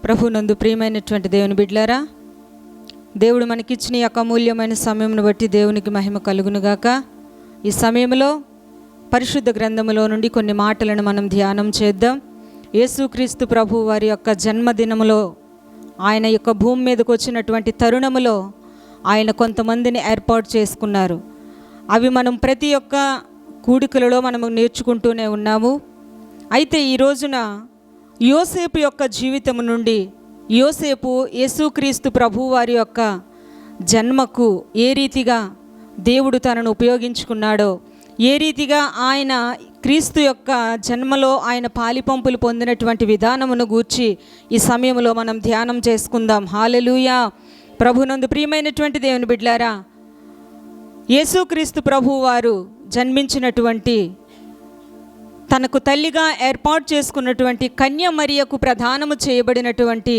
ప్రభునందు ప్రియమైనటువంటి దేవుని బిడ్డలారా, దేవుడు మనకిచ్చిన యొక్క అమూల్యమైన సమయంను బట్టి దేవునికి మహిమ కలుగునుగాక. ఈ సమయంలో పరిశుద్ధ గ్రంథములో నుండి కొన్ని మాటలను మనం ధ్యానం చేద్దాం. యేసుక్రీస్తు ప్రభు వారి యొక్క జన్మదినములో, ఆయన యొక్క భూమి మీదకు వచ్చినటువంటి తరుణములో ఆయన కొంతమందిని ఏర్పాటు చేసుకున్నారు. అవి మనం ప్రతి ఒక్క కూడికలలో మనము నేర్చుకుంటూనే ఉన్నాము. అయితే ఈ రోజున యోసేపు యొక్క జీవితం నుండి, యోసేపు యేసుక్రీస్తు ప్రభు వారి యొక్క జన్మకు ఏ రీతిగా దేవుడు తనను ఉపయోగించుకున్నాడో, ఏ రీతిగా ఆయన క్రీస్తు యొక్క జన్మలో ఆయన పాలిపంపులు పొందినటువంటి విధానమును గూర్చి ఈ సమయంలో మనం ధ్యానం చేసుకుందాం. హల్లెలూయా. ప్రభునందు ప్రియమైనటువంటి దేవుని బిడ్డలారా, యేసుక్రీస్తు ప్రభు వారు జన్మించినటువంటి, తనకు తల్లిగా ఏర్పాటు చేసుకున్నటువంటి కన్య మరియకు ప్రదానము చేయబడినటువంటి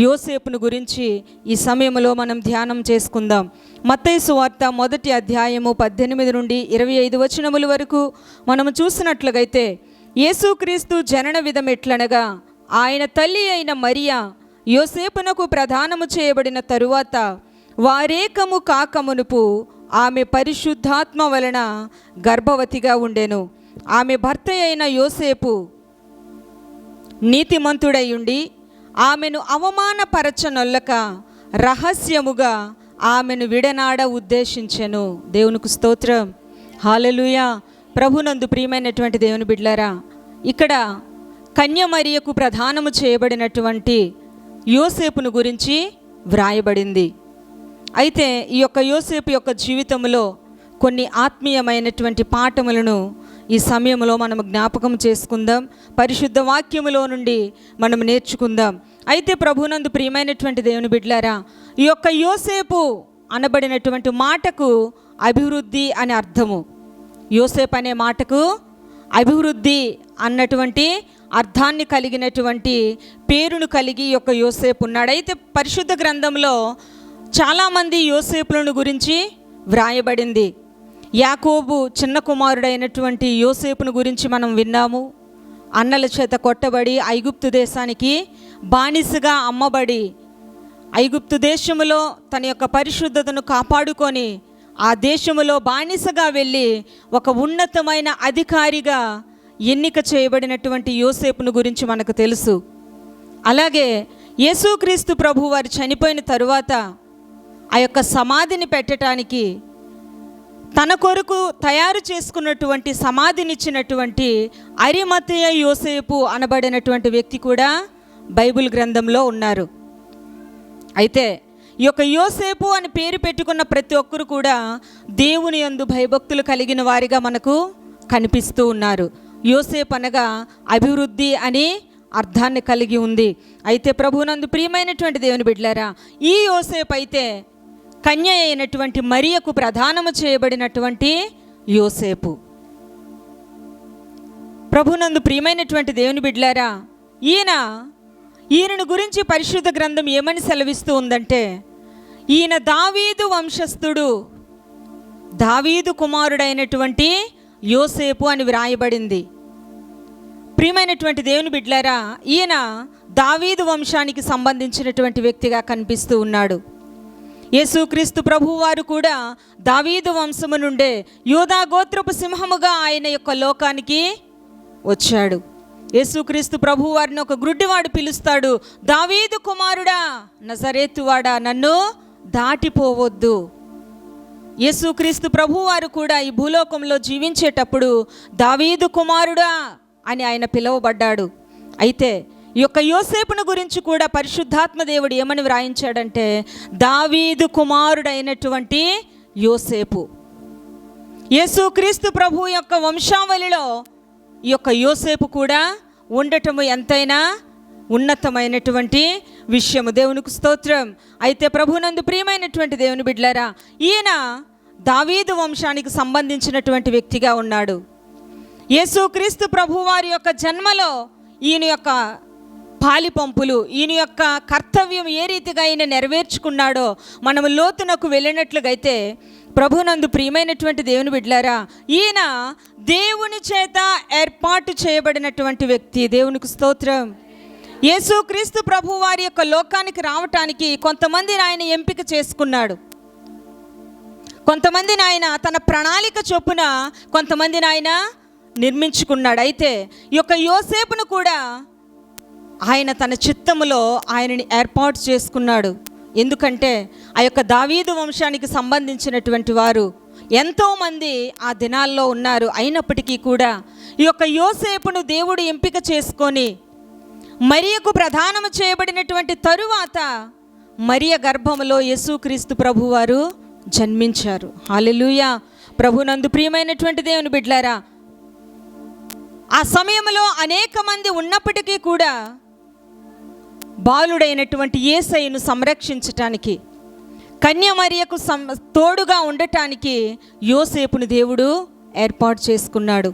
యోసేపును గురించి ఈ సమయంలో మనం ధ్యానం చేసుకుందాం. మత్తయి సువార్త 1వ అధ్యాయము 18 నుండి 25 వచనముల వరకు మనము చూసినట్లుగైతే, యేసుక్రీస్తు జనన విధం ఎట్లనగా, ఆయన తల్లి అయిన మరియా యోసేపునకు ప్రదానము చేయబడిన తరువాత వారేకము కాకమునుపు ఆమె పరిశుద్ధాత్మ వలన గర్భవతిగా ఉండెను. ఆమె భర్త అయిన యోసేపు నీతిమంతుడై ఉండి ఆమెను అవమానపరచనొల్లక రహస్యముగా ఆమెను విడనాడ ఉద్దేశించెను. దేవునికి స్తోత్రం. హల్లెలూయా. ప్రభునందు ప్రియమైనటువంటి దేవుని బిడ్డలారా, ఇక్కడ కన్య మరియకు ప్రదానము చేయబడినటువంటి యోసేపును గురించి వ్రాయబడింది. అయితే ఈ యొక్క యోసేపు యొక్క జీవితంలో కొన్ని ఆత్మీయమైనటువంటి పాఠములను ఈ సమయంలో మనం జ్ఞాపకం చేసుకుందాం. పరిశుద్ధ వాక్యములో నుండి మనం నేర్చుకుందాం. అయితే ప్రభునందు ప్రియమైనటువంటి దేవుని బిడ్డలారా, ఈ యొక్క యోసేపు అనబడినటువంటి మాటకు అభివృద్ధి అని అర్థము. యోసేపు అనే మాటకు అభివృద్ధి అన్నటువంటి అర్థాన్ని కలిగినటువంటి పేరును కలిగి ఈ యొక్క యోసేపు ఉన్నాడు. అయితే పరిశుద్ధ గ్రంథంలో చాలామంది యోసేపులను గురించి వ్రాయబడింది. యాకోబు చిన్న కుమారుడైనటువంటి యోసేపును గురించి మనం విన్నాము. అన్నల చేత కొట్టబడి ఐగుప్తు దేశానికి బానిసగా అమ్మబడి, ఐగుప్తు దేశములో తన యొక్క పరిశుద్ధతను కాపాడుకొని ఆ దేశములో బానిసగా వెళ్ళి ఒక ఉన్నతమైన అధికారిగా ఎన్నిక చేయబడినటువంటి యోసేపును గురించి మనకు తెలుసు. అలాగే యేసుక్రీస్తు ప్రభు వారు చనిపోయిన తరువాత ఆ యొక్క సమాధిని పెట్టడానికి తన కొరకు తయారు చేసుకున్నటువంటి సమాధినిచ్చినటువంటి అరిమతయ యోసేపు అనబడినటువంటి వ్యక్తి కూడా బైబిల్ గ్రంథంలో ఉన్నారు. అయితే ఈ యొక్క యోసేపు అని పేరు పెట్టుకున్న ప్రతి ఒక్కరు కూడా దేవుని యందు భయభక్తులు కలిగిన వారిగా మనకు కనిపిస్తూ ఉన్నారు. యోసేపు అనగా అభివృద్ధి అని అర్థాన్ని కలిగి ఉంది. అయితే ప్రభునందు ప్రియమైనటువంటి దేవుని బిడ్డలారా, ఈ యోసేపు అయితే కన్య అయినటువంటి మరియకు ప్రదానము చేయబడినటువంటి యోసేపు. ప్రభునందు ప్రియమైనటువంటి దేవుని బిడ్డలారా, ఈయనను గురించి పరిశుద్ధ గ్రంథం ఏమని సెలవిస్తూ ఉందంటే, ఈయన దావీదు వంశస్థుడు, దావీదు కుమారుడైనటువంటి యోసేపు అని వ్రాయబడింది. ప్రియమైనటువంటి దేవుని బిడ్డలారా, ఈయన దావీదు వంశానికి సంబంధించినటువంటి వ్యక్తిగా కనిపిస్తూ ఉన్నాడు. యేసుక్రీస్తు ప్రభువారు కూడా దావీదు వంశము నుండే యూదా గోత్రపు సింహముగా ఆయన యొక్క లోకానికి వచ్చాడు. యేసుక్రీస్తు ప్రభువారిని ఒక గ్రుడ్డివాడు పిలుస్తాడు, దావీదు కుమారుడా, నజరేతువాడా, నన్ను దాటిపోవద్దు. యేసుక్రీస్తు ప్రభువారు కూడా ఈ భూలోకంలో జీవించేటప్పుడు దావీదు కుమారుడా అని ఆయన పిలువబడ్డాడు. అయితే ఈ యొక్క యోసేపును గురించి కూడా పరిశుద్ధాత్మ దేవుడు ఏమని వ్రాయించాడంటే, దావీదు కుమారుడైనటువంటి యోసేపు. యేసుక్రీస్తు ప్రభు యొక్క వంశావళిలో ఈ యొక్క యోసేపు కూడా ఉండటము ఎంతైనా ఉన్నతమైనటువంటి విషయము. దేవునికి స్తోత్రం. అయితే ప్రభునందు ప్రియమైనటువంటి దేవుని బిడ్డలారా, ఈయన దావీదు వంశానికి సంబంధించినటువంటి వ్యక్తిగా ఉన్నాడు. యేసుక్రీస్తు ప్రభు వారి యొక్క జన్మలో ఈయన యొక్క పాలిపంపులు, ఈయన యొక్క కర్తవ్యం ఏ రీతిగా ఆయన నెరవేర్చుకున్నాడో మనము లోతునకు వెళ్ళినట్లుగైతే, ప్రభునందు ప్రియమైనటువంటి దేవుని బిడ్డలారా, ఈయన దేవుని చేత ఏర్పాటు చేయబడినటువంటి వ్యక్తి. దేవునికి స్తోత్రం. యేసుక్రీస్తు ప్రభు వారి యొక్క లోకానికి రావటానికి కొంతమందిని ఆయన ఎంపిక చేసుకున్నాడు. కొంతమందిని ఆయన తన ప్రణాళిక చొప్పున కొంతమందిని ఆయన నిర్మించుకున్నాడు. అయితే ఈ యొక్క యోసేపును కూడా ఆయన తన చిత్తములో ఆయనని ఏర్పాటు చేసుకున్నాడు. ఎందుకంటే ఆ యొక్క దావీదు వంశానికి సంబంధించినటువంటి వారు ఎంతోమంది ఆ దినాల్లో ఉన్నారు. అయినప్పటికీ కూడా ఈ యొక్క యోసేపును దేవుడు ఎంపిక చేసుకొని మరియకు ప్రదానము చేయబడినటువంటి తరువాత మరియ గర్భములో యేసుక్రీస్తు ప్రభువారు జన్మించారు. హల్లెలూయా. ప్రభునందు ప్రియమైనటువంటి దేవుని బిడ్డలారా, ఆ సమయంలో అనేక మంది ఉన్నప్పటికీ కూడా బాలుడైనటువంటి యేసయ్యను సంరక్షించటానికి, కన్య మరియకు తోడుగా ఉండటానికి యోసేపును దేవుడు ఏర్పాటు చేసుకున్నాడు.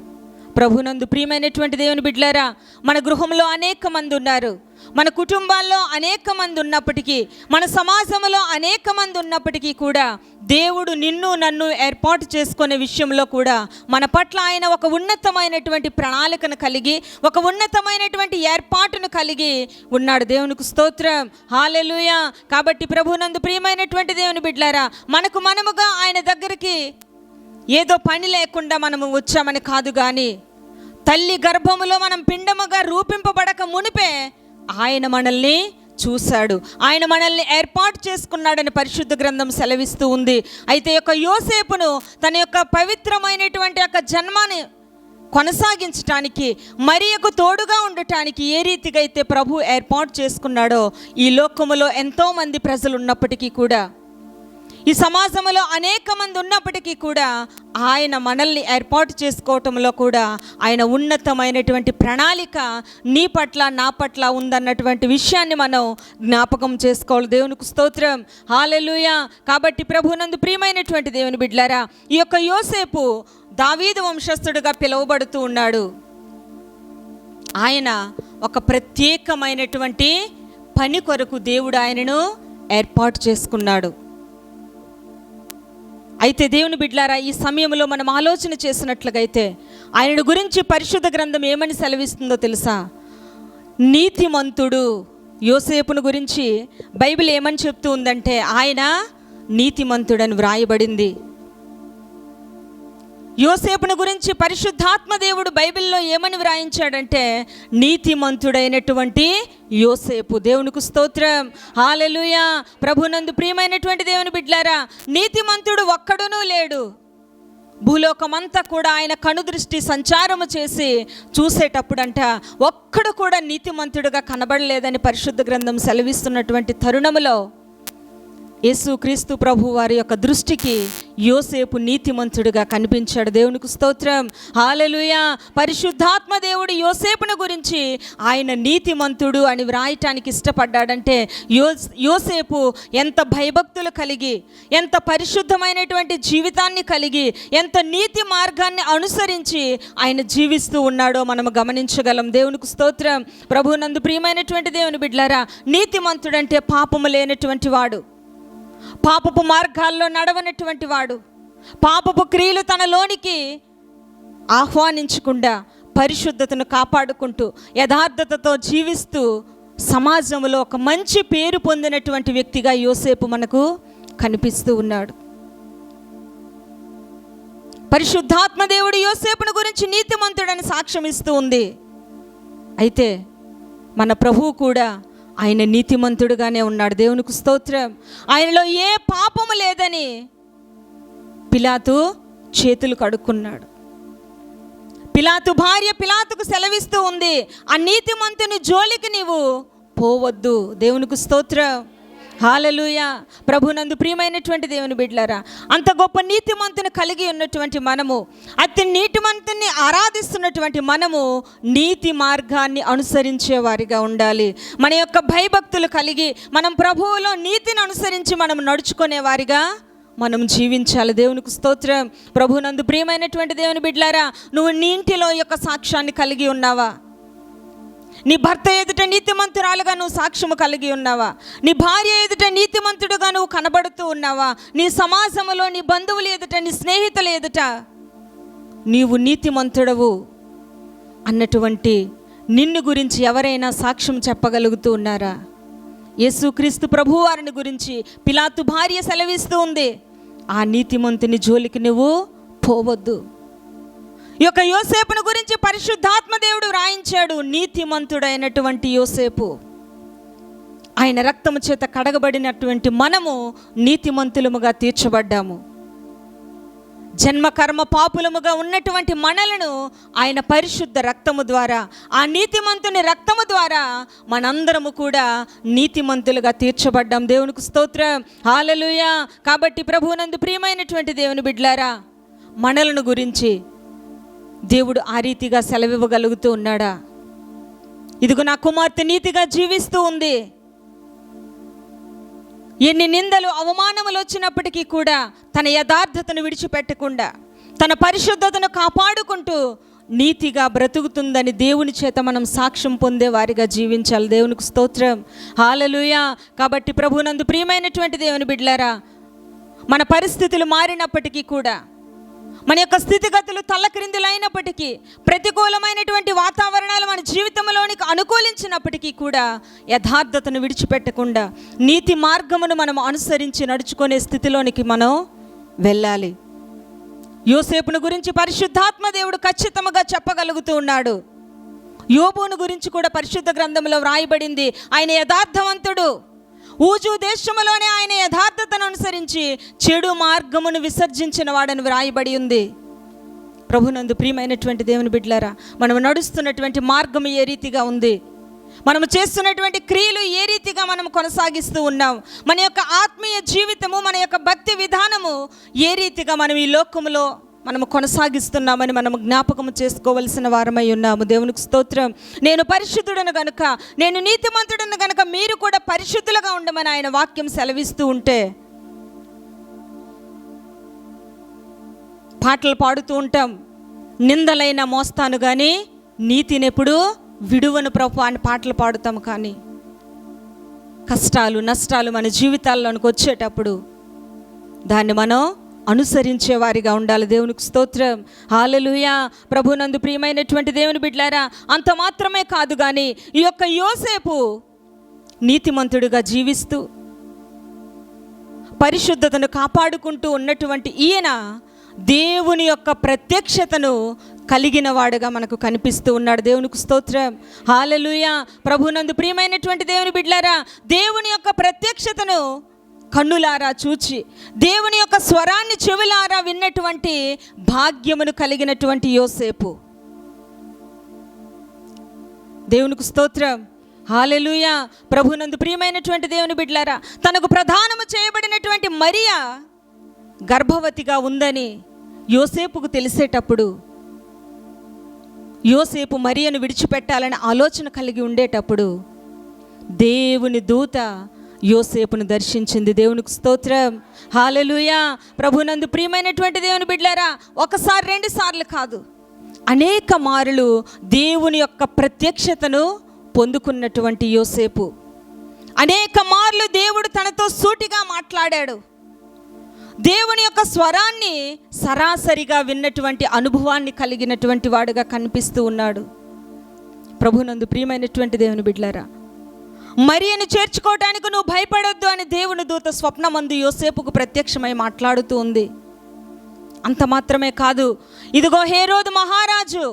ప్రభునందు ప్రియమైనటువంటి దేవుని బిడ్డలారా, మన గృహంలో అనేక మంది ఉన్నారు, మన కుటుంబాల్లో అనేక మంది ఉన్నప్పటికీ, మన సమాజంలో అనేక మంది ఉన్నప్పటికీ కూడా దేవుడు నిన్ను నన్ను ఏర్పాటు చేసుకునే విషయంలో కూడా మన పట్ల ఆయన ఒక ఉన్నతమైనటువంటి ప్రణాళికను కలిగి, ఒక ఉన్నతమైనటువంటి ఏర్పాటును కలిగి ఉన్నాడు. దేవునికి స్తోత్రం. హల్లెలూయా. కాబట్టి ప్రభునందు ప్రియమైనటువంటి దేవుని బిడ్డలారా, మనముగా ఆయన దగ్గరికి ఏదో పని లేకుండా మనము వచ్చామని కాదు, కానీ తల్లి గర్భములో మనం పిండముగా రూపింపబడక మునిపే ఆయన మనల్ని చూశాడు, ఆయన మనల్ని ఏర్పాటు చేసుకున్నాడని పరిశుద్ధ గ్రంథం సెలవిస్తూ ఉంది. అయితే యొక్క యోసేపును తన యొక్క పవిత్రమైనటువంటి యొక్క జన్మని కొనసాగించటానికి, మరియకు తోడుగా ఉండటానికి ఏ రీతిగా అయితే ప్రభు ఏర్పాటు చేసుకున్నాడో, ఈ లోకములో ఎంతోమంది ప్రజలు ఉన్నప్పటికీ కూడా, ఈ సమాజంలో అనేక మంది ఉన్నప్పటికీ కూడా ఆయన మనల్ని ఏర్పాటు చేసుకోవటంలో కూడా ఆయన ఉన్నతమైనటువంటి ప్రణాళిక నీ పట్ల నా పట్ల ఉందన్నటువంటి విషయాన్ని మనం జ్ఞాపకం చేసుకోవాలి. దేవునికి స్తోత్రం. హల్లెలూయా. కాబట్టి ప్రభునందు ప్రియమైనటువంటి దేవుని బిడ్డలారా, ఈ యొక్క యోసేపు దావీదు వంశస్థుడిగా పిలువబడుతూ ఉన్నాడు. ఆయన ఒక ప్రత్యేకమైనటువంటి పని కొరకు దేవుడు ఆయనను ఏర్పాటు చేసుకున్నాడు. అయితే దేవుని బిడ్డలారా, ఈ సమయంలో మనం ఆలోచన చేసినట్లుగైతే ఆయన గురించి పరిశుద్ధ గ్రంథం ఏమని సెలవిస్తుందో తెలుసా? నీతిమంతుడు. యోసేపును గురించి బైబిల్ ఏమని చెప్తూ ఉందంటే ఆయన నీతిమంతుడని వ్రాయబడింది. యోసేపును గురించి పరిశుద్ధాత్మ దేవుడు బైబిల్లో ఏమని వ్రాయించాడంటే నీతిమంతుడైనటువంటి యోసేపు. దేవునికి స్తోత్రం. హల్లెలూయా. ప్రభునందు ప్రియమైనటువంటి దేవుని బిడ్డలారా, నీతిమంతుడు ఒక్కడునూ లేడు. భూలోకమంతా కూడా ఆయన కనుదృష్టి సంచారము చేసి చూసేటప్పుడంట ఒక్కడు కూడా నీతిమంతుడుగా కనబడలేదని పరిశుద్ధ గ్రంథం సెలవిస్తున్నటువంటి తరుణములో యేసుక్రీస్తు ప్రభు వారి యొక్క దృష్టికి యోసేపు నీతిమంతుడిగా కనిపించాడు. దేవునికి స్తోత్రం. హల్లెలూయా. పరిశుద్ధాత్మ దేవుడు యోసేపును గురించి ఆయన నీతిమంతుడు అని వ్రాయటానికి ఇష్టపడ్డాడంటే యోసేపు ఎంత భయభక్తులు కలిగి, ఎంత పరిశుద్ధమైనటువంటి జీవితాన్ని కలిగి, ఎంత నీతి మార్గాన్ని అనుసరించి ఆయన జీవిస్తూ ఉన్నాడో మనం గమనించగలం. దేవునికి స్తోత్రం. ప్రభునందు ప్రియమైనటువంటి దేవుని బిడ్డలారా, నీతిమంతుడంటే పాపము లేనటువంటి వాడు, పాపపు మార్గాల్లో నడవనటువంటి వాడు, పాపపు క్రియలు తనలోనికి ఆహ్వానించకుండా పరిశుద్ధతను కాపాడుకుంటూ యథార్థతతో జీవిస్తూ సమాజంలో ఒక మంచి పేరు పొందినటువంటి వ్యక్తిగా యోసేపు మనకు కనిపిస్తూ ఉన్నాడు. పరిశుద్ధాత్మ దేవుడు యోసేపును గురించి నీతిమంతుడని సాక్ష్యం ఇస్తూ ఉంది. అయితే మన ప్రభువు కూడా ఆయన నీతిమంతుడుగానే ఉన్నాడు. దేవునికి స్తోత్రం. ఆయనలో ఏ పాపము లేదని పిలాతు చేతులు కడుక్కున్నాడు. పిలాతు భార్య పిలాతుకు సెలవిస్తూ ఉంది, ఆ నీతిమంతుని జోలికి నీవు పోవద్దు. దేవునికి స్తోత్రం. హల్లెలూయా. ప్రభునందు ప్రియమైనటువంటి దేవుని బిడ్డలారా, అంత గొప్ప నీతిమంతుని కలిగి ఉన్నటువంటి మనము, అతి నీతిమంతుని ఆరాధిస్తున్నటువంటి మనము నీతి మార్గాన్ని అనుసరించే వారిగా ఉండాలి. మన యొక్క భయభక్తులు కలిగి మనం ప్రభువులో నీతిని అనుసరించి మనం నడుచుకునే వారిగా మనం జీవించాలి. దేవునికి స్తోత్రం. ప్రభునందు ప్రియమైనటువంటి దేవుని బిడ్డలారా, నువ్వు నీ ఇంటిలో యొక్క సాక్ష్యాన్ని కలిగి ఉన్నావా? నీ భర్త ఎదుట నీతిమంతురాలుగా నువ్వు సాక్ష్యము కలిగి ఉన్నావా? నీ భార్య ఎదుట నీతిమంతుడుగా నువ్వు కనబడుతూ ఉన్నావా? నీ సమాజంలో నీ బంధువుల ఎదుట, నీ స్నేహితుల ఎదుట నీవు నీతిమంతుడవు అన్నటువంటి నిన్ను గురించి ఎవరైనా సాక్ష్యం చెప్పగలుగుతూ ఉన్నారా? యేసుక్రీస్తు ప్రభువారిని గురించి పిలాతు భార్య సెలవిస్తూ ఉంది, ఆ నీతిమంతుని జోలికి నువ్వు పోవద్దు. ఈ యొక్క యోసేపును గురించి పరిశుద్ధాత్మ దేవుడు రాయించాడు. నీతిమంతుడైనటువంటి యోసేపు, ఆయన రక్తము చేత కడగబడినటువంటి మనము నీతిమంతులముగా తీర్చబడ్డాము. జన్మ కర్మ పాపులముగా ఉన్నటువంటి మనలను ఆయన పరిశుద్ధ రక్తము ద్వారా, ఆ నీతిమంతుని రక్తము ద్వారా మనందరము కూడా నీతిమంతులుగా తీర్చబడ్డాం. దేవునికి స్తోత్రం, హల్లెలూయా. కాబట్టి ప్రభువునందు ప్రియమైనటువంటి దేవుని బిడ్డలారా, మనలను గురించి దేవుడు ఆ రీతిగా సెలవివ్వగలుగుతూ ఉన్నాడా? ఇదిగో నా కుమార్తె నీతిగా జీవిస్తూ ఉంది. ఎన్ని నిందలు అవమానములు వచ్చినప్పటికీ కూడా తన యథార్థతను విడిచిపెట్టకుండా, తన పరిశుద్ధతను కాపాడుకుంటూ నీతిగా బ్రతుకుతుందని దేవుని చేత మనం సాక్ష్యం పొందే వారిగా జీవించాలి. దేవునికి స్తోత్రం, హల్లెలూయా. కాబట్టి ప్రభువునందు ప్రియమైనటువంటి దేవుని బిడ్డలారా, మన పరిస్థితులు మారినప్పటికీ కూడా, మన యొక్క స్థితిగతులు తల్లక్రిందులైనప్పటికీ, ప్రతికూలమైనటువంటి వాతావరణాలు మన జీవితంలోనికి అనుకూలించినప్పటికీ కూడా యథార్థతను విడిచిపెట్టకుండా నీతి మార్గమును మనం అనుసరించి నడుచుకునే స్థితిలోనికి మనం వెళ్ళాలి. యోసేపును గురించి పరిశుద్ధాత్మ దేవుడు ఖచ్చితంగా చెప్పగలుగుతూ ఉన్నాడు. యోబును గురించి కూడా పరిశుద్ధ గ్రంథంలో వ్రాయబడింది, ఆయన యథార్థవంతుడు. ఊజు దేశములోనే ఆయన యథార్థతను అనుసరించి చెడు మార్గమును విసర్జించిన వాడని వ్రాయబడి ఉంది. ప్రభునందు ప్రియమైనటువంటి దేవుని బిడ్డలారా, మనం నడుస్తున్నటువంటి మార్గం ఏ రీతిగా ఉంది? మనము చేస్తున్నటువంటి క్రియలు ఏ రీతిగా మనం కొనసాగిస్తూ ఉన్నాం? మన యొక్క ఆత్మీయ జీవితము, మన యొక్క భక్తి విధానము ఏ రీతిగా మనం ఈ లోకములో మనము కొనసాగిస్తున్నామని మనము జ్ఞాపకము చేసుకోవలసిన వారమై ఉన్నాము. దేవునికి స్తోత్రం. నేను పరిశుద్ధుడను గనుక, నేను నీతిమంతుడను గనుక మీరు కూడా పరిశుద్ధులుగా ఉండమని ఆయన వాక్యం సెలవిస్తూ ఉంటే, పాటలు పాడుతూ ఉంటాం, నిందలైన మోస్తాను కానీ నీతిని ఎప్పుడు విడువను ప్రభు అని పాటలు పాడుతాము. కానీ కష్టాలు నష్టాలు మన జీవితాల్లోనికి వచ్చేటప్పుడు దాన్ని మనం అనుసరించే వారిగా ఉండాలి. దేవునికి స్తోత్రం, హల్లెలూయా. ప్రభునందు ప్రియమైనటువంటి దేవుని బిడ్డలారా, అంత మాత్రమే కాదు కానీ ఈ యొక్క యోసేపు నీతిమంతుడిగా జీవిస్తూ పరిశుద్ధతను కాపాడుకుంటూ ఉన్నటువంటి ఈయన దేవుని యొక్క ప్రత్యక్షతను కలిగిన వాడుగా మనకు కనిపిస్తూ ఉన్నాడు. దేవునికి స్తోత్రం, హల్లెలూయా. ప్రభునందు ప్రియమైనటువంటి దేవుని బిడ్డలారా, దేవుని యొక్క ప్రత్యక్షతను కన్నులారా చూచి, దేవుని యొక్క స్వరాన్ని చెవులారా విన్నటువంటి భాగ్యమును కలిగినటువంటి యోసేపు. దేవునికి స్తోత్రం, హల్లెలూయా. ప్రభునందు ప్రియమైనటువంటి దేవుని బిడ్డలారా, తనకు ప్రదానము చేయబడినటువంటి మరియా గర్భవతిగా ఉందని యోసేపుకు తెలిసేటప్పుడు, యోసేపు మరియను విడిచిపెట్టాలని ఆలోచన కలిగి ఉండేటప్పుడు దేవుని దూత యోసేపును దర్శించింది. దేవునికి స్తోత్రం, హల్లెలూయా. ప్రభునందు ప్రియమైనటువంటి దేవుని బిడ్డలారా, ఒకసారి రెండు సార్లు కాదు, అనేక మారులు దేవుని యొక్క ప్రత్యక్షతను పొందుకున్నటువంటి యోసేపు, అనేక మార్లు దేవుడు తనతో సూటిగా మాట్లాడాడు. దేవుని యొక్క స్వరాన్ని సరాసరిగా విన్నటువంటి అనుభవాన్ని కలిగినటువంటి వాడుగా కనిపిస్తూ ఉన్నాడు. ప్రభునందు ప్రియమైనటువంటి దేవుని బిడ్డలారా, మరియను చేర్చుకోవడానికి నువ్వు భయపడొద్దు అని దేవుని దూత స్వప్నమందు యోసేపుకు ప్రత్యక్షమై మాట్లాడుతూ ఉంది. అంత మాత్రమే కాదు, ఇదిగో హేరోదు మహారాజు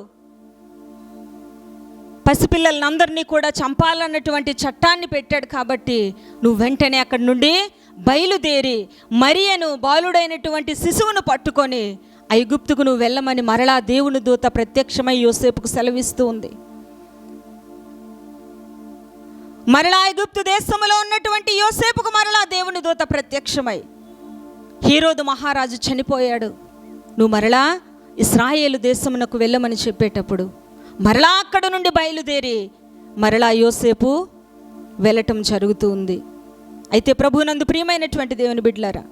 పసిపిల్లలందరినీ కూడా చంపాలన్నటువంటి చట్టాన్ని పెట్టాడు. కాబట్టి నువ్వు వెంటనే అక్కడి నుండి బయలుదేరి మరియను, బాలుడైనటువంటి శిశువును పట్టుకొని ఐగుప్తుకు నువ్వు వెళ్ళమని మరలా దేవుని దూత ప్రత్యక్షమై యోసేపుకు సెలవిస్తూ ఉంది. మరలా ఐగుప్తు దేశంలో ఉన్నటువంటి యోసేపుకు మరలా దేవుని దూత ప్రత్యక్షమై, హేరోదు మహారాజు చనిపోయాడు, నువ్వు మరలా ఇశ్రాయేలు దేశమునకు వెళ్ళమని చెప్పేటప్పుడు మరలా అక్కడ నుండి బయలుదేరి మరలా యోసేపు వెళ్ళటం జరుగుతూ ఉంది. అయితే ప్రభునందు ప్రియమైనటువంటి దేవుని బిడ్డలారా,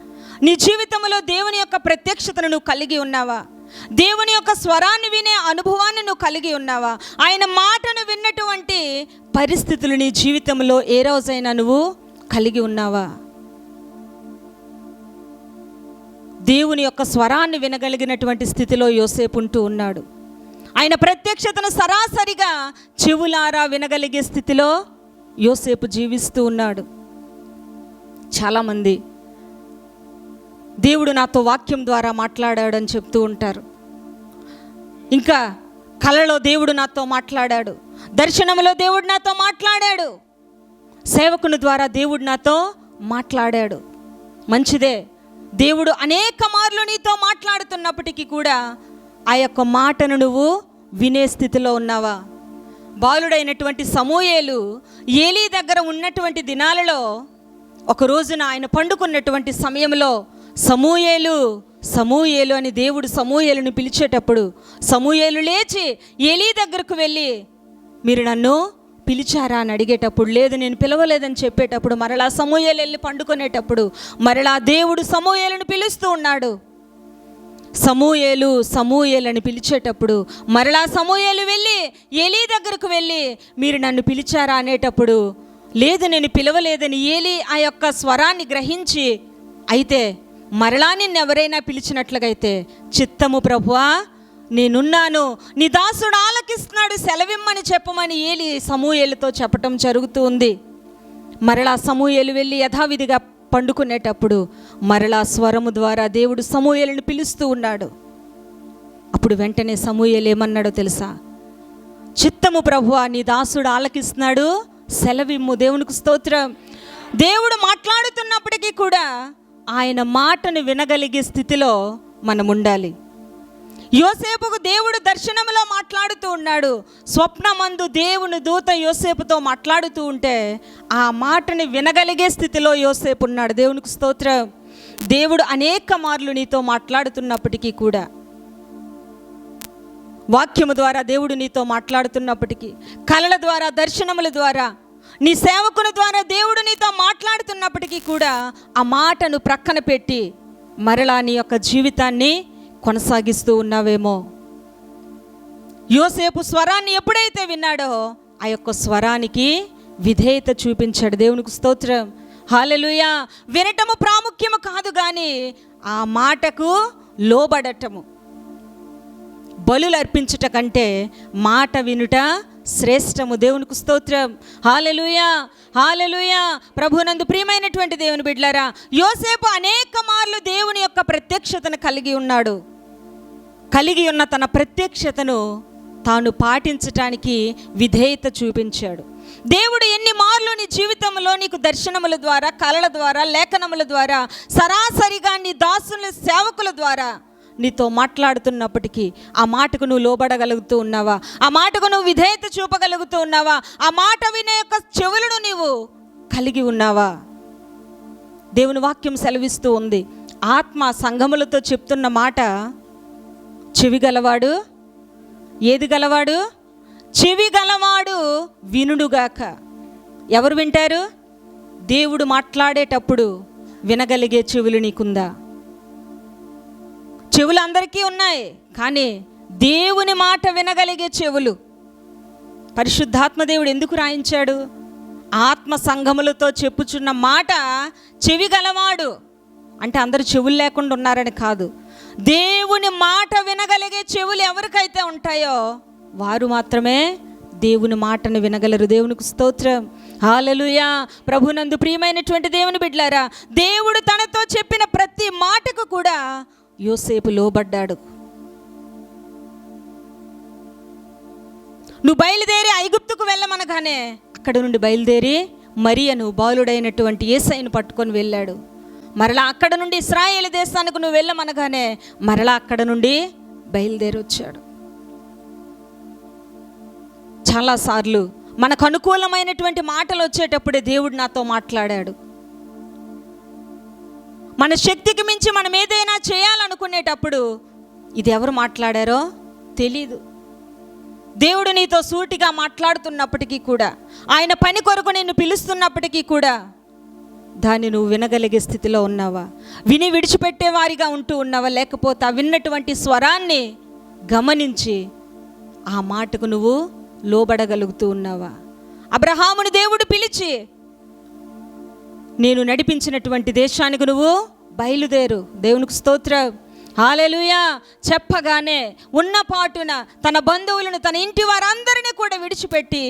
నీ జీవితంలో దేవుని యొక్క ప్రత్యక్షతను నువ్వు కలిగి ఉన్నావా? దేవుని యొక్క స్వరాన్ని వినే అనుభవాన్ని నువ్వు కలిగి ఉన్నావా? ఆయన మాటను విన్నటువంటి పరిస్థితులు నీ జీవితంలో ఏ రోజైనా నువ్వు కలిగి ఉన్నావా? దేవుని యొక్క స్వరాన్ని వినగలిగినటువంటి స్థితిలో యోసేపు ఉంటూ ఉన్నాడు. ఆయన ప్రత్యక్షతను సరాసరిగా చెవులారా వినగలిగే స్థితిలో యోసేపు జీవిస్తూ ఉన్నాడు. చాలామంది దేవుడు నాతో వాక్యం ద్వారా మాట్లాడాడని చెప్తూ ఉంటారు. ఇంకా కలలో దేవుడు నాతో మాట్లాడాడు, దర్శనంలో దేవుడు నాతో మాట్లాడాడు, సేవకుని ద్వారా దేవుడు నాతో మాట్లాడాడు. మంచిదే, దేవుడు అనేక మార్లు నీతో మాట్లాడుతున్నప్పటికీ కూడా ఆ యొక్క మాటను నువ్వు వినే స్థితిలో ఉన్నావా? బాలుడైనటువంటి సమూయేలు ఏలీ దగ్గర ఉన్నటువంటి దినాలలో ఒక రోజున ఆయన పండుకున్నటువంటి సమయంలో సమూయేలు సమూయేలు అని దేవుడు సమూయేలుని పిలిచేటప్పుడు సమూయేలు లేచి ఏలీ దగ్గరకు వెళ్ళి మీరు నన్ను పిలిచారా అని అడిగేటప్పుడు లేదు నేను పిలవలేదని చెప్పేటప్పుడు మరలా సమూయేలు వెళ్ళి పండుకునేటప్పుడు మరలా దేవుడు సమూయేలుని పిలుస్తూ ఉన్నాడు. సమూయేలు సమూయేలు అని పిలిచేటప్పుడు మరలా సమూయేలు వెళ్ళి ఏలీ దగ్గరకు వెళ్ళి మీరు నన్ను పిలిచారా అనేటప్పుడు లేదు నేను పిలవలేదని ఏలీ ఆ యొక్క స్వరాన్ని గ్రహించి అయితే మరలా నిన్నెవరైనా పిలిచినట్లుగైతే చిత్తము ప్రభువా నేనున్నాను, నీ దాసుడు ఆలకిస్తున్నాడు, సెలవిమ్మని చెప్పమని ఏలీ సమూయేలుతో చెప్పటం జరుగుతూ ఉంది. మరలా సమూయేలు వెళ్ళి యథావిధిగా పండుకునేటప్పుడు మరలా స్వరము ద్వారా దేవుడు సమూయేలుని పిలుస్తూ ఉన్నాడు. అప్పుడు వెంటనే సమూయేలు ఏమన్నాడో తెలుసా? చిత్తము ప్రభువా నీ దాసుడు ఆలకిస్తున్నాడు, సెలవిమ్ము. దేవునికి స్తోత్రం. దేవుడు మాట్లాడుతున్నప్పటికీ కూడా ఆయన మాటను వినగలిగే స్థితిలో మనం ఉండాలి. యోసేపుకు దేవుడు దర్శనంలో మాట్లాడుతూ ఉన్నాడు. స్వప్నమందు దేవుని దూత యోసేపుతో మాట్లాడుతూ ఉంటే ఆ మాటని వినగలిగే స్థితిలో యోసేపు ఉన్నాడు. దేవునికి స్తోత్రం. దేవుడు అనేక మార్లు నీతో మాట్లాడుతున్నప్పటికీ కూడా, వాక్యము ద్వారా దేవుడు నీతో మాట్లాడుతున్నప్పటికీ, కలల ద్వారా దర్శనముల ద్వారా నీ సేవకుని ద్వారా దేవుడు నీతో మాట్లాడుతున్నప్పటికీ కూడా ఆ మాటను ప్రక్కన పెట్టి మరలా నీ యొక్క జీవితాన్ని కొనసాగిస్తూ ఉన్నావేమో. యోసేపు స్వరాన్ని ఎప్పుడైతే విన్నాడో ఆ యొక్క స్వరానికి విధేయత చూపించాడు. దేవునికి స్తోత్రం. హల్లెలూయా. వినటము ప్రాముఖ్యము కాదు కానీ ఆ మాటకు లోబడటము. బలులు అర్పించుట కంటే మాట వినుట శ్రేష్టము. దేవునికి స్తోత్రం. హల్లెలూయా, హల్లెలూయా. ప్రభునందు ప్రియమైనటువంటి దేవుని బిడ్డలారా, యోసేపు అనేక మార్లు దేవుని యొక్క ప్రత్యక్షతను కలిగి ఉన్నాడు. కలిగి ఉన్న తన ప్రత్యక్షతను తాను పాటించటానికి విధేయత చూపించాడు. దేవుడు ఎన్ని మార్లు నీ జీవితంలో నీకు దర్శనముల ద్వారా, కలల ద్వారా, లేఖనముల ద్వారా, సరాసరిగా నీ దాసుల సేవకుల ద్వారా నీతో మాట్లాడుతున్నప్పటికీ ఆ మాటకు నువ్వు లోబడగలుగుతూ ఉన్నావా? ఆ మాటకు నువ్వు విధేయత చూపగలుగుతూ ఉన్నావా? ఆ మాట వినే యొక్క చెవులను నీవు కలిగి ఉన్నావా? దేవుని వాక్యం సెలవిస్తూ ఉంది. ఆత్మ సంఘములతో చెప్తున్న మాట చెవి గలవాడు, ఏది గలవాడు? చెవి గలవాడు వినుడుగాక. ఎవరు వింటారు? దేవుడు మాట్లాడేటప్పుడు వినగలిగే చెవులు నీకుందా? చెవులు అందరికీ ఉన్నాయి, కానీ దేవుని మాట వినగలిగే చెవులు పరిశుద్ధాత్మ దేవుడు ఎందుకు రాయించాడు? ఆత్మ సంఘములతో చెప్పుచున్న మాట చెవి గలవాడు అంటే అందరూ చెవులు లేకుండా ఉన్నారని కాదు. దేవుని మాట వినగలిగే చెవులు ఎవరికైతే ఉంటాయో వారు మాత్రమే దేవుని మాటను వినగలరు. దేవునికి స్తోత్రం. హల్లెలూయా. ప్రభునందు ప్రియమైనటువంటి దేవుని బిడ్డలారా, దేవుడు తనతో చెప్పిన ప్రతి మాటకు కూడా యోసేపు లోబడ్డాడు. నువ్వు బయలుదేరి ఐగుప్తుకు వెళ్ళమనగానే అక్కడ నుండి బయలుదేరి మరియను బాలుడైనటువంటి యేసయ్యను పట్టుకొని వెళ్ళాడు. మరలా అక్కడ నుండి ఇశ్రాయేలు దేశానికి నువ్వు వెళ్ళమనగానే మరలా అక్కడ నుండి బయలుదేరి వచ్చాడు. చాలాసార్లు మనకు అనుకూలమైనటువంటి మాటలు వచ్చేటప్పుడే దేవుడు నాతో మాట్లాడాడు. మన శక్తికి మించి మనం ఏదైనా చేయాలనుకునేటప్పుడు ఇది ఎవరు మాట్లాడారో తెలీదు. దేవుడు నీతో సూటిగా మాట్లాడుతున్నప్పటికీ కూడా, ఆయన పని కొరకు నిన్ను పిలుస్తున్నప్పటికీ కూడా దాన్ని నువ్వు వినగలిగే స్థితిలో ఉన్నావా? విని విడిచిపెట్టే వారిగా ఉంటూ ఉన్నావా? లేకపోతే ఆ విన్నటువంటి స్వరాన్ని గమనించి ఆ మాటకు నువ్వు లోబడగలుగుతూ ఉన్నావా? అబ్రహాముని దేవుడు పిలిచి నేను నడిపించినటువంటి దేశానికి నువ్వు బయలుదేరు. దేవునికి స్తోత్రం. హల్లెలూయా. చెప్పగానే ఉన్న పాటున తన బంధువులను, తన ఇంటి వారందరినీ కూడా విడిచిపెట్టి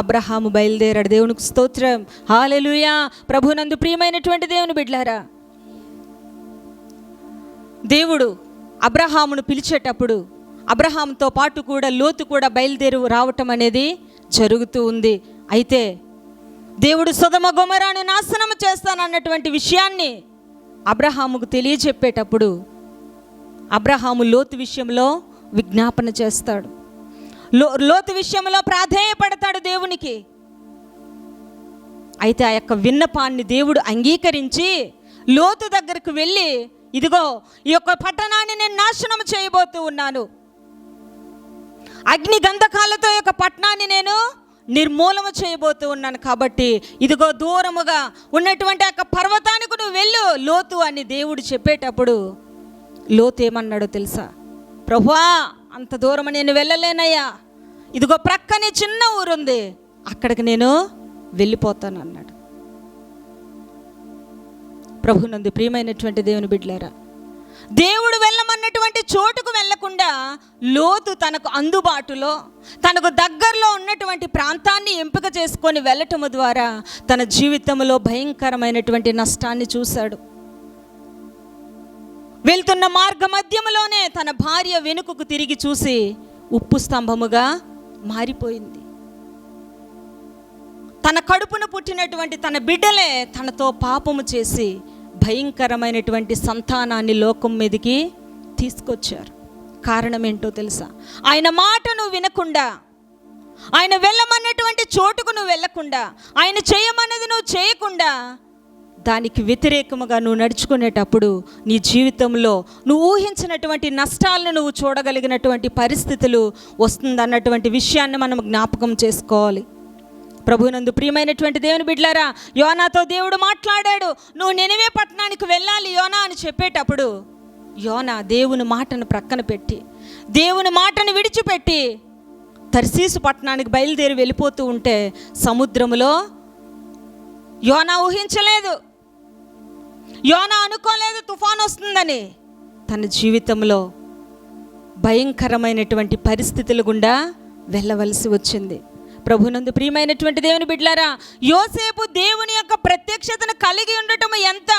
అబ్రహాము బయలుదేరాడు. దేవునికి స్తోత్రం. హల్లెలూయా. ప్రభునందు ప్రియమైనటువంటి దేవుని బిడ్డలారా, దేవుడు అబ్రహామును పిలిచేటప్పుడు అబ్రహాముతో పాటు కూడా లోతు కూడా బయలుదేరి రావటం అనేది జరుగుతూ ఉంది. అయితే దేవుడు సొదొమ గొమొరాను నాశనం చేస్తానన్నటువంటి విషయాన్ని అబ్రహాముకు తెలియజెప్పేటప్పుడు అబ్రహాము లోతు విషయంలో విజ్ఞాపన చేస్తాడు. లోతు విషయంలో ప్రాధేయపడతాడు దేవునికి. అయితే ఆ యొక్క విన్నపాన్ని దేవుడు అంగీకరించి లోతు దగ్గరకు వెళ్ళి, ఇదిగో ఈ యొక్క పట్టణాన్ని నేను నాశనం చేయబోతూ ఉన్నాను, అగ్ని గంధకాలతో ఈ యొక్క పట్టణాన్ని నేను నిర్మూలన చేయబోతూ ఉన్నాను, కాబట్టి ఇదిగో దూరముగా ఉన్నటువంటి యొక్క పర్వతానికి నువ్వు వెళ్ళు లోతు అని దేవుడు చెప్పేటప్పుడు లోతు ఏమన్నాడో తెలుసా? ప్రభువా, అంత దూరం నేను వెళ్ళలేనయ్యా, ఇదిగో ప్రక్కనే చిన్న ఊరుంది, అక్కడికి నేను వెళ్ళిపోతాను అన్నాడు. ప్రభునందు ప్రియమైనటువంటి దేవుని బిడ్డలారా, దేవుడు వెళ్ళమన్నటువంటి చోటుకు వెళ్ళకుండా లోతు తనకు అందుబాటులో, తనకు దగ్గరలో ఉన్నటువంటి ప్రాంతాన్ని ఎంపిక చేసుకొని వెళ్ళటము ద్వారా తన జీవితంలో భయంకరమైనటువంటి నష్టాన్ని చూశాడు. వెళ్తున్న మార్గ మధ్యములోనే తన భార్య వెనుకకు తిరిగి చూసి ఉప్పు స్తంభముగా మారిపోయింది. తన కడుపున పుట్టినటువంటి తన బిడ్డలే తనతో పాపము చేసి భయంకరమైనటువంటి సంతానాన్ని లోకం మీదకి తీసుకొచ్చారు. కారణం ఏంటో తెలుసా? ఆయన మాటను వినకుండా, ఆయన వెళ్ళమన్నటువంటి చోటుకు నువ్వు వెళ్ళకుండా, ఆయన చేయమన్నది నువ్వు చేయకుండా దానికి వ్యతిరేకముగా నువ్వు నడుచుకునేటప్పుడు నీ జీవితంలో నువ్వు ఊహించినటువంటి నష్టాలను నువ్వు చూడగలిగినటువంటి పరిస్థితులు వస్తుందన్నటువంటి విషయాన్ని మనం జ్ఞాపకం చేసుకోవాలి. ప్రభునందు ప్రియమైనటువంటి దేవుని బిడ్డలారా, యోనాతో దేవుడు మాట్లాడాడు, నువ్వు నినివే పట్టణానికి వెళ్ళాలి యోనా అని చెప్పేటప్పుడు యోనా దేవుని మాటను ప్రక్కన పెట్టి, దేవుని మాటను విడిచిపెట్టి తర్సీసు పట్టణానికి బయలుదేరి వెళ్ళిపోతూ ఉంటే సముద్రములో యోనా ఊహించలేదు, యోనా అనుకోలేదు తుఫాను వస్తుందని. తన జీవితంలో భయంకరమైనటువంటి పరిస్థితుల గుండా వెళ్ళవలసి వచ్చింది. ప్రభునందు ప్రియమైనటువంటి దేవుని బిడ్డలారా, యోసేపు దేవుని యొక్క ప్రత్యక్షతను కలిగి ఉండటం ఎంత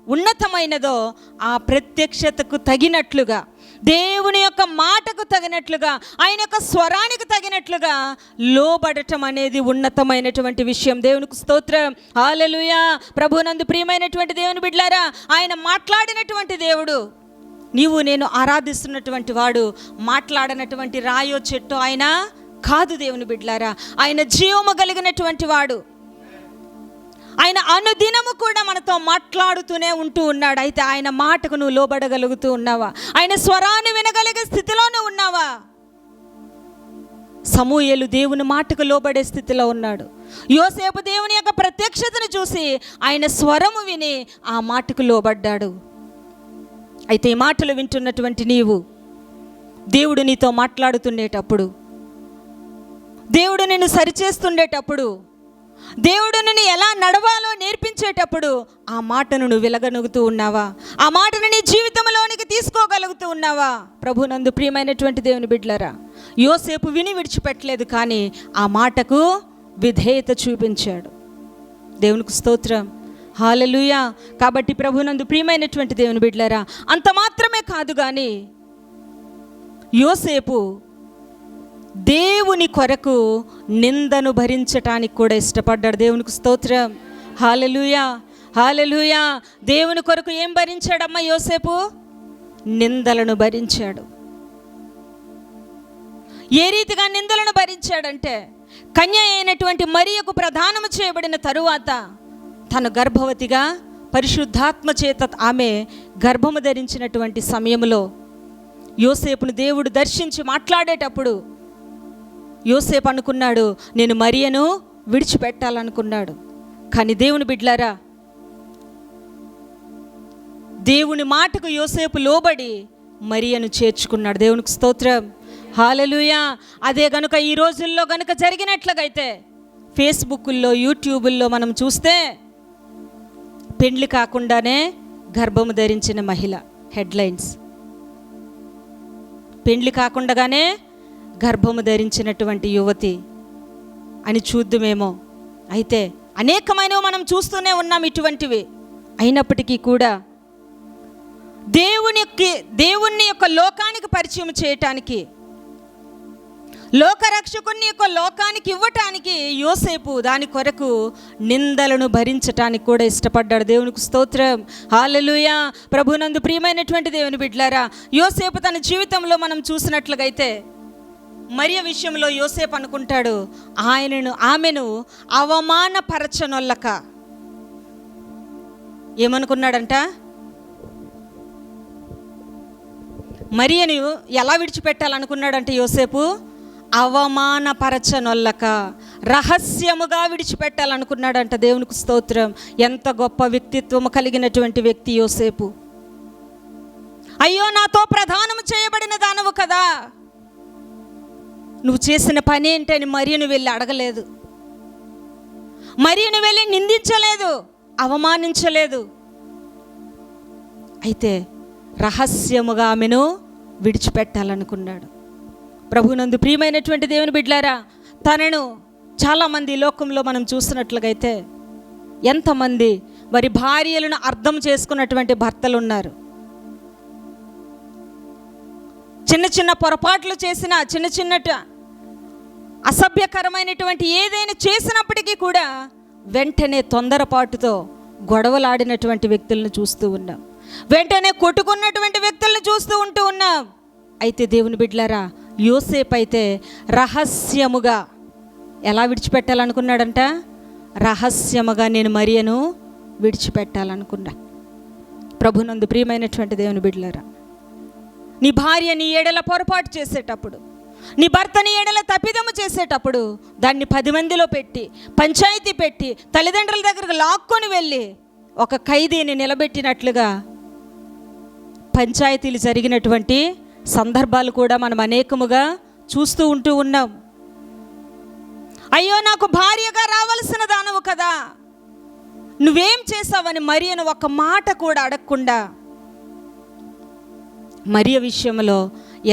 ఉన్నతమైనదో ఆ ప్రత్యక్షతకు తగినట్లుగా, దేవుని యొక్క మాటకు తగినట్లుగా, ఆయన యొక్క స్వరానికి తగినట్లుగా లోబడటం అనేది ఉన్నతమైనటువంటి విషయం. దేవునికి స్తోత్రం. హల్లెలూయా. ప్రభునందు ప్రియమైనటువంటి దేవుని బిడ్డలారా, ఆయన మాట్లాడినటువంటి దేవుడు, నీవు నేను ఆరాధిస్తున్నటువంటి వాడు మాట్లాడినటువంటి రాయో చెట్టు ఆయన కాదు. దేవుని బిడ్డలారా, ఆయన జీవము కలిగినటువంటి వాడు. ఆయన అనుదినము కూడా మనతో మాట్లాడుతూనే ఉంటూ ఉన్నాడు. అయితే ఆయన మాటకు నువ్వు లోబడగలుగుతూ ఉన్నావా? ఆయన స్వరాన్ని వినగలిగే స్థితిలోనే ఉన్నావా? సమూయేలు దేవుని మాటకు లోబడే స్థితిలో ఉన్నాడు. యోసేపు దేవుని యొక్క ప్రత్యక్షతను చూసి ఆయన స్వరము విని ఆ మాటకు లోబడ్డాడు. అయితే ఈ మాటలు వింటున్నటువంటి నీవు, దేవుడు నీతో మాట్లాడుతుండేటప్పుడు, దేవుడు నిన్ను సరిచేస్తుండేటప్పుడు, దేవుడు నిన్ను ఎలా నడవాలో నేర్పించేటప్పుడు ఆ మాటను నువ్వు విలగనుగుతూ ఉన్నావా? ఆ మాటను నీ జీవితంలోనికి తీసుకోగలుగుతూ ఉన్నావా? ప్రభునందు ప్రియమైనటువంటి దేవుని బిడ్డలారా, యోసేపు విని విడిచిపెట్టలేదు, కానీ ఆ మాటకు విధేయత చూపించాడు. దేవునికి స్తోత్రం. హల్లెలూయా. కాబట్టి ప్రభునందు ప్రియమైనటువంటి దేవుని బిడ్డలారా, అంత మాత్రమే కాదు కానీ యోసేపు దేవుని కొరకు నిందను భరించటానికి కూడా ఇష్టపడ్డాడు. దేవునికి స్తోత్రం. హల్లెలూయా. హల్లెలూయా. దేవుని కొరకు ఏం భరించాడమ్మా యోసేపు? నిందలను భరించాడు. ఏ రీతిగా నిందలను భరించాడంటే, కన్య అయినటువంటి మరియకు ప్రదానము చేయబడిన తరువాత తను గర్భవతిగా పరిశుద్ధాత్మ చేత ఆమె గర్భము ధరించినటువంటి సమయంలో యోసేపును దేవుడు దర్శించి మాట్లాడేటప్పుడు యోసేపు అనుకున్నాడు, నేను మరియను విడిచిపెట్టాలనుకున్నాడు. కానీ దేవుని బిడ్డలారా, దేవుని మాటకు యోసేపు లోబడి మరియను చేర్చుకున్నాడు. దేవునికి స్తోత్రం. హల్లెలూయా. అదే గనుక ఈ రోజుల్లో గనుక జరిగినట్లుగైతే ఫేస్బుక్లో, యూట్యూబుల్లో మనం చూస్తే పెండ్లి కాకుండానే గర్భము ధరించిన మహిళ హెడ్లైన్స్. పెండ్లి కాకుండానే గర్భము ధరించినటువంటి యువతి అని చూద్దుమేమో. అయితే అనేకమైనవి మనం చూస్తూనే ఉన్నాం ఇటువంటివి. అయినప్పటికీ కూడా దేవుని యొక్క లోకానికి పరిచయం చేయటానికి, లోకరక్షకుని యొక్క లోకానికి ఇవ్వటానికి యోసేపు దాని కొరకు నిందలను భరించటానికి కూడా ఇష్టపడ్డాడు. దేవునికి స్తోత్రం, హల్లెలూయా. ప్రభునందు ప్రియమైనటువంటి దేవుని బిడ్డలారా, యోసేపు తన జీవితంలో మనం చూసినట్లుగైతే మరియ విషయంలో యోసేపు అనుకుంటాడు, ఆమెను అవమానపరచనొల్లక ఏమనుకున్నాడంట? మరియను ఎలా విడిచిపెట్టాలనుకున్నాడంటే యోసేపు అవమానపరచనొల్లక రహస్యముగా విడిచిపెట్టాలనుకున్నాడంట. దేవునికి స్తోత్రం. ఎంత గొప్ప వ్యక్తిత్వము కలిగినటువంటి వ్యక్తి యోసేపు. అయ్యో, నాతో ప్రదానం చేయబడిన దానవు కదా, నువ్వు చేసిన పని ఏంటని మరియను వెళ్ళి అడగలేదు, మరియను వెళ్ళి నిందించలేదు, అవమానించలేదు. అయితే రహస్యముగా ఆమెను విడిచిపెట్టాలనుకున్నాడు. ప్రభునందు ప్రియమైనటువంటి దేవుని బిడ్డలారా, తనను చాలామంది లోకంలో మనం చూసినట్లుగైతే ఎంతమంది వారి భార్యలను అర్థం చేసుకున్నటువంటి భర్తలు ఉన్నారు. చిన్న చిన్న పొరపాట్లు చేసిన, చిన్న అసభ్యకరమైనటువంటి ఏదైనా చేసినప్పటికీ కూడా వెంటనే తొందరపాటుతో గొడవలాడినటువంటి వ్యక్తులను చూస్తూ ఉన్నాం, వెంటనే కొట్టుకున్నటువంటి వ్యక్తులను చూస్తూ ఉన్నాం. అయితే దేవుని బిడ్డలారా, యోసేపు అయితే రహస్యముగా ఎలా విడిచిపెట్టాలనుకున్నాడంట? రహస్యముగా నేను మరియను విడిచిపెట్టాలనుకున్నా. ప్రభునందు ప్రియమైనటువంటి దేవుని బిడ్డలారా, నీ భార్య నీ ఎడల పొరపాటు చేసేటప్పుడు, నీ భర్త నీ ఎడల తప్పిదము చేసేటప్పుడు దాన్ని 10 మందిలో పెట్టి, పంచాయతీ పెట్టి, తల్లిదండ్రుల దగ్గరకు లాక్కొని వెళ్ళి ఒక ఖైదీని నిలబెట్టినట్లుగా పంచాయతీలు జరిగినటువంటి సందర్భాలు కూడా మనం అనేకముగా చూస్తూ ఉన్నాం. అయ్యో, నాకు భార్యగా రావాల్సిన దానవు కదా, నువ్వేం చేసావని మరియను ఒక మాట కూడా అడగకుండా మరియ విషయంలో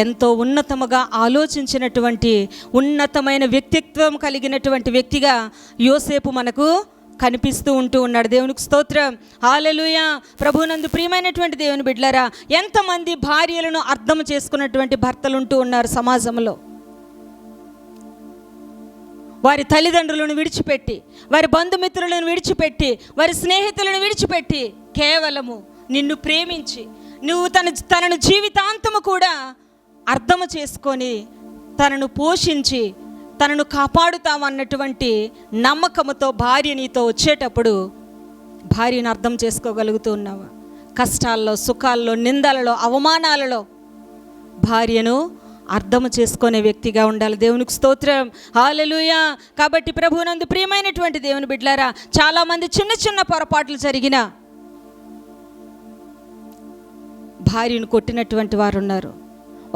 ఎంతో ఉన్నతముగా ఆలోచించినటువంటి ఉన్నతమైన వ్యక్తిత్వం కలిగినటువంటి వ్యక్తిగా యోసేపు మనకు కనిపిస్తూ ఉన్నాడు. దేవునికి స్తోత్రం, హల్లెలూయా. ప్రభునందు ప్రియమైనటువంటి దేవుని బిడ్డలారా, ఎంతమంది భార్యలను అర్థం చేసుకున్నటువంటి భర్తలు ఉన్నారు సమాజంలో. వారి తల్లిదండ్రులను విడిచిపెట్టి, వారి బంధుమిత్రులను విడిచిపెట్టి, వారి స్నేహితులను విడిచిపెట్టి కేవలము నిన్ను ప్రేమించి, నువ్వు తనను జీవితాంతము కూడా అర్థము చేసుకొని తనను పోషించి తనను కాపాడుతామన్నటువంటి నమ్మకముతో భార్య నీతో వచ్చేటప్పుడు భార్యను అర్థం చేసుకోగలుగుతూ ఉన్నావా? కష్టాల్లో, సుఖాల్లో, నిందలలో, అవమానాలలో భార్యను అర్థము చేసుకునే వ్యక్తిగా ఉండాలి. దేవునికి స్తోత్రం, హల్లెలూయా. కాబట్టి ప్రభువునందు ప్రియమైనటువంటి దేవుని బిడ్డలారా, చాలామంది చిన్న పొరపాట్లు జరిగిన భార్యను కొట్టినటువంటి వారు ఉన్నారు.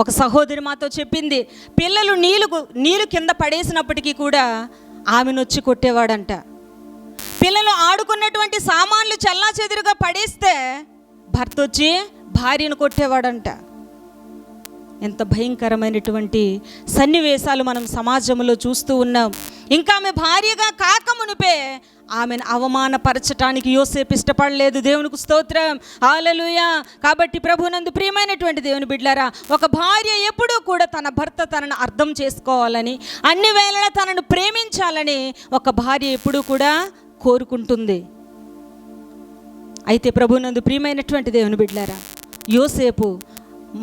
ఒక సహోదరి మాతో చెప్పింది, పిల్లలు నీళ్ళు కింద పడేసినప్పటికీ కూడా ఆమెను వచ్చి కొట్టేవాడంట. పిల్లలు ఆడుకున్నటువంటి సామాన్లు చెల్లాచెదురుగా పడేస్తే భర్త వచ్చి భార్యను కొట్టేవాడంట. ఎంత భయంకరమైనటువంటి సన్నివేశాలు మనం సమాజంలో చూస్తూ ఉన్నాం. ఇంకా ఆమె భార్యగా కాకమునిపే ఆమెను అవమానపరచటానికి యోసేపు ఇష్టపడలేదు. దేవునికి స్తోత్రం, హల్లెలూయా. కాబట్టి ప్రభునందు ప్రియమైనటువంటి దేవుని బిడ్డలారా, ఒక భార్య ఎప్పుడూ కూడా తన భర్త తనను అర్థం చేసుకోవాలని, అన్ని వేళలా తనను ప్రేమించాలని ఒక భార్య ఎప్పుడూ కూడా కోరుకుంటుంది. అయితే ప్రభునందు ప్రియమైనటువంటి దేవుని బిడ్డలారా, యోసేపు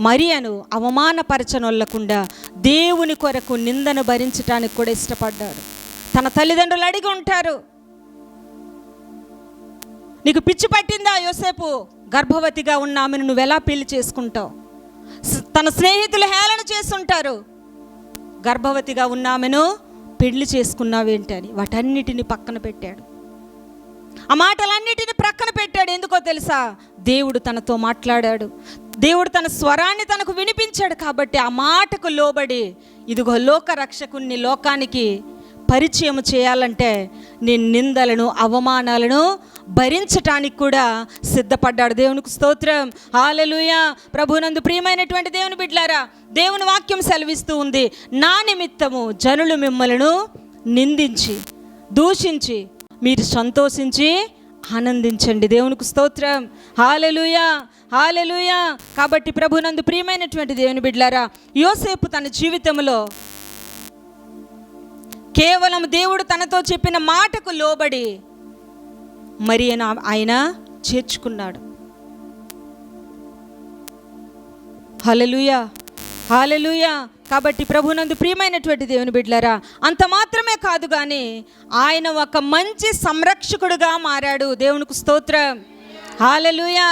మరియను అవమానపరచనొల్లకుండా దేవుని కొరకు నిందను భరించడానికి కూడా ఇష్టపడ్డాడు. తన తల్లిదండ్రులు అడిగి ఉంటారు, నీకు పిచ్చి పట్టిందా యోసేపు, గర్భవతిగా ఉన్న ఆమెను నువ్వు ఎలా పెళ్లి చేసుకుంటావు? తన స్నేహితులు హేళన చేస్తుంటారు, గర్భవతిగా ఉన్న ఆమెను పెళ్లి చేసుకున్నావేంటి అని. వాటన్నిటిని పక్కన పెట్టాడు. ఆ మాటలన్నిటిని ప్రక్కన పెట్టాడు. ఎందుకో తెలుసా? దేవుడు తనతో మాట్లాడాడు, దేవుడు తన స్వరాన్ని తనకు వినిపించాడు. కాబట్టి ఆ మాటకు లోబడి, ఇదిగో లోక రక్షకుణ్ణి లోకానికి పరిచయం చేయాలంటే నీ నిందలను అవమానాలను భరించటానికి కూడా సిద్ధపడ్డాడు. దేవునికి స్తోత్రం, హల్లెలూయా. ప్రభునందు ప్రియమైనటువంటి దేవుని బిడ్డలారా, దేవుని వాక్యం సెలవిస్తూ ఉంది, నా నిమిత్తము జనులు మిమ్మలను నిందించి దూషించి మీరు సంతోషించి ఆనందించండి. దేవునికి స్తోత్రం, హల్లెలూయా, హల్లెలూయా. కాబట్టి ప్రభునందు ప్రియమైనటువంటి దేవుని బిడ్డలారా, యోసేపు తన జీవితంలో కేవలం దేవుడు తనతో చెప్పిన మాటకు లోబడి మరి ఆయన చేర్చుకున్నాడు. హల్లెలూయా, హల్లెలూయా. కాబట్టి ప్రభునందు ప్రియమైనటువంటి దేవుని బిడ్డలారా, అంత మాత్రమే కాదు కానీ ఆయన ఒక మంచి సంరక్షకుడుగా మారాడు. దేవునికి స్తోత్రం, హల్లెలూయా,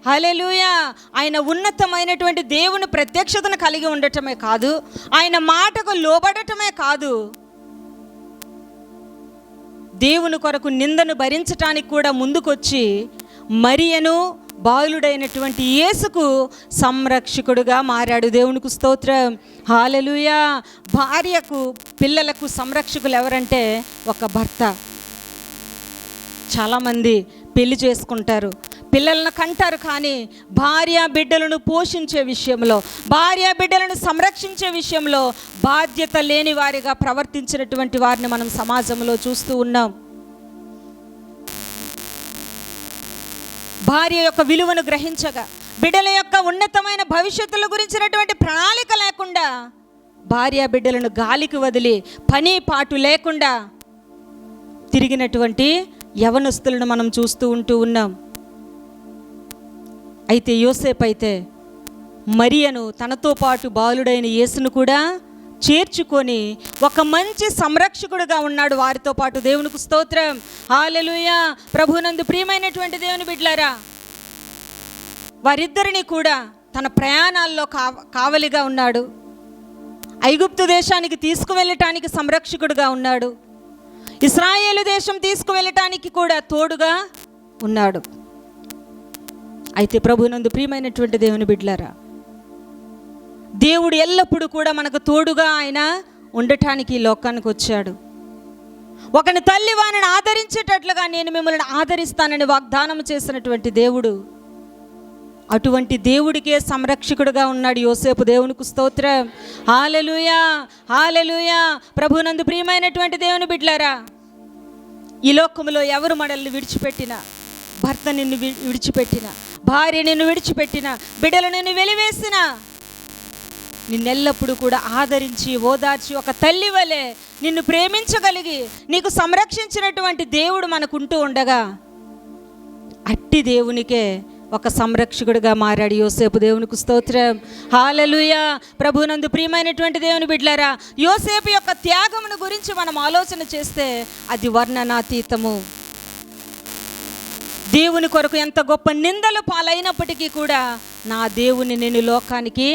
హల్లెలూయా. ఆయన ఉన్నతమైనటువంటి దేవుని ప్రత్యక్షతను కలిగి ఉండటమే కాదు, ఆయన మాటకు లోబడటమే కాదు, దేవుని కొరకు నిందను భరించటానికి కూడా ముందుకొచ్చి మరియను బాలుడైనటువంటి యేసుకు సంరక్షకుడుగా మారాడు. దేవునికి స్తోత్రం, హల్లెలూయా. భార్యకు పిల్లలకు సంరక్షకులు ఎవరంటే ఒక భర్త. చాలామంది పెళ్లి చేసుకుంటారు, పిల్లలను కంటారు, కానీ భార్య బిడ్డలను పోషించే విషయంలో, భార్య బిడ్డలను సంరక్షించే విషయంలో బాధ్యత లేని వారిగా ప్రవర్తించినటువంటి వారిని మనం సమాజంలో చూస్తూ ఉన్నాం. భార్య యొక్క విలువను గ్రహించగా, బిడ్డల యొక్క ఉన్నతమైన భవిష్యత్తుల గురించినటువంటి ప్రణాళిక లేకుండా భార్య బిడ్డలను గాలికి వదిలి పని పాటు లేకుండా తిరిగినటువంటి యవనస్తులను మనం చూస్తూ ఉన్నాం. అయితే యోసేపు అయితే మరియను తనతో పాటు బాలుడైన యేసును కూడా చేర్చుకొని ఒక మంచి సంరక్షకుడుగా ఉన్నాడు వారితో పాటు. దేవునికి స్తోత్రం, హల్లెలూయా. ప్రభునందు ప్రియమైనటువంటి దేవుని బిడ్డలారా, వారిద్దరిని కూడా తన ప్రయాణాల్లో కావలిగా ఉన్నాడు. ఐగుప్తు దేశానికి తీసుకువెళ్ళటానికి సంరక్షకుడుగా ఉన్నాడు. ఇశ్రాయేలు దేశం తీసుకువెళ్ళటానికి కూడా తోడుగా ఉన్నాడు. అయితే ప్రభునందు ప్రియమైనటువంటి దేవుని బిడ్డలారా, దేవుడు ఎల్లప్పుడూ కూడా మనకు తోడుగా ఆయన ఉండటానికి ఈ లోకానికి వచ్చాడు. ఒకని తల్లి వారిని ఆదరించేటట్లుగా నేను మిమ్మల్ని ఆదరిస్తానని వాగ్దానం చేసినటువంటి దేవుడు, అటువంటి దేవుడికే సంరక్షకుడుగా ఉన్నాడు యోసేపు. దేవునికి స్తోత్రం, హల్లెలూయా, హల్లెలూయా. ప్రభునందు ప్రియమైనటువంటి దేవుని బిడ్డలారా, ఈ లోకంలో ఎవరు మనల్ని విడిచిపెట్టినా, భర్త నిన్ను విడిచిపెట్టిన, భార్య నిన్ను విడిచిపెట్టిన, బిడ్డలు నిన్ను వెలివేసిన, నిన్నెల్లప్పుడూ కూడా ఆదరించి ఓదార్చి ఒక తల్లి వలె నిన్ను ప్రేమించగలిగి నీకు సంరక్షించినటువంటి దేవుడు మనకుంటూ ఉండగా, అట్టి దేవునికే ఒక సంరక్షకుడిగా మారాడు యోసేపు. దేవునికి స్తోత్రం, హల్లెలూయా. ప్రభునందు ప్రియమైనటువంటి దేవుని బిడ్డలారా, యోసేపు యొక్క త్యాగమును గురించి మనం ఆలోచన చేస్తే అది వర్ణనాతీతము. దేవుని కొరకు ఎంత గొప్ప నిందలు పాలైనప్పటికీ కూడా నా దేవుని నేను లోకానికి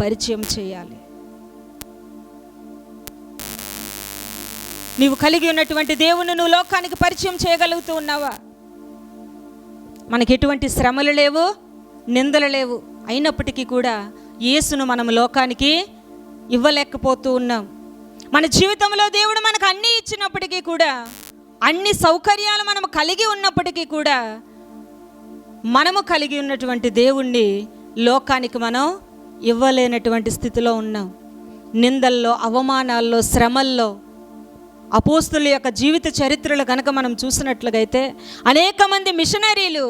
పరిచయం చేయాలి. నీవు కలిగి ఉన్నటువంటి దేవుని నువ్వు లోకానికి పరిచయం చేయగలుగుతూ ఉన్నావా? మనకి ఎటువంటి శ్రమలు లేవు, నిందలు లేవు, అయినప్పటికీ కూడా యేసును మనం లోకానికి ఇవ్వలేకపోతూ ఉన్నాం. మన జీవితంలో దేవుడు మనకు అన్నీ ఇచ్చినప్పటికీ కూడా, అన్ని సౌకర్యాలు మనము కలిగి ఉన్నప్పటికీ కూడా, మనము కలిగి ఉన్నటువంటి దేవుణ్ణి లోకానికి మనం ఇవ్వలేనటువంటి స్థితిలో ఉన్నాం. నిందల్లో, అవమానాల్లో, శ్రమల్లో అపోస్తుల యొక్క జీవిత చరిత్రలు కనుక మనం చూసినట్లుగైతే అనేక మంది మిషనరీలు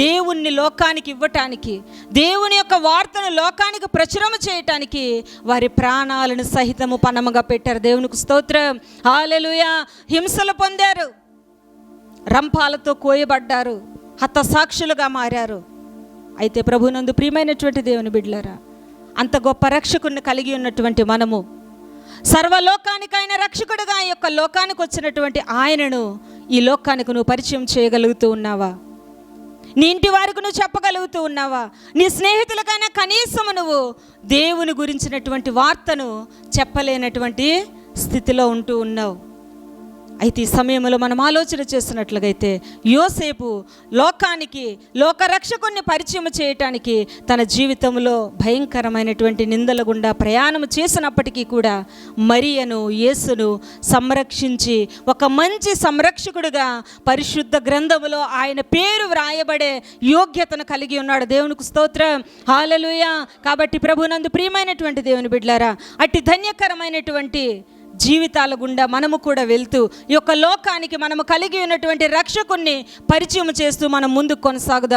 దేవుణ్ణి లోకానికి ఇవ్వటానికి, దేవుని యొక్క వార్తను లోకానికి ప్రచురణ చేయటానికి వారి ప్రాణాలను సహితము పణముగా పెట్టారు. దేవునికి స్తోత్రం, హల్లెలూయా. హింసలు పొందారు, రంపాలతో కోయబడ్డారు, హతసాక్షులుగా మారారు. అయితే ప్రభునందు ప్రియమైనటువంటి దేవుని బిడ్డలారా, అంత గొప్ప రక్షకుడిని కలిగి ఉన్నటువంటి మనము, సర్వలోకానికైన రక్షకుడుగా ఈ యొక్క లోకానికి వచ్చినటువంటి ఆయనను ఈ లోకానికి నువ్వు పరిచయం చేయగలుగుతూ ఉన్నావా? నీ ఇంటి వారికి నువ్వు చెప్పగలుగుతూ ఉన్నావా? నీ స్నేహితులకైనా కనీసం నువ్వు దేవుని గురించినటువంటి వార్తను చెప్పలేనటువంటి స్థితిలో ఉంటూ ఉన్నావు. అయితే ఈ సమయంలో మనం ఆలోచన చేస్తున్నట్లుగైతే యోసేపు లోకానికి లోకరక్షకుణ్ణి పరిచయం చేయటానికి తన జీవితంలో భయంకరమైనటువంటి నిందల గుండా ప్రయాణం చేసినప్పటికీ కూడా మరియను యేసును సంరక్షించి ఒక మంచి సంరక్షకుడిగా పరిశుద్ధ గ్రంథములో ఆయన పేరు వ్రాయబడే యోగ్యతను కలిగి ఉన్నాడు. దేవునికి స్తోత్రం, హల్లెలూయా. కాబట్టి ప్రభునందు ప్రియమైనటువంటి దేవుని బిడ్డలారా, అట్టి ధన్యకరమైనటువంటి జీవితాల గుండా మనము కూడా వెళ్తూ ఈ యొక్క లోకానికి మనము కలిగి ఉన్నటువంటి రక్షకుణ్ణి పరిచయం చేస్తూ మనం ముందుకు కొనసాగుదాం.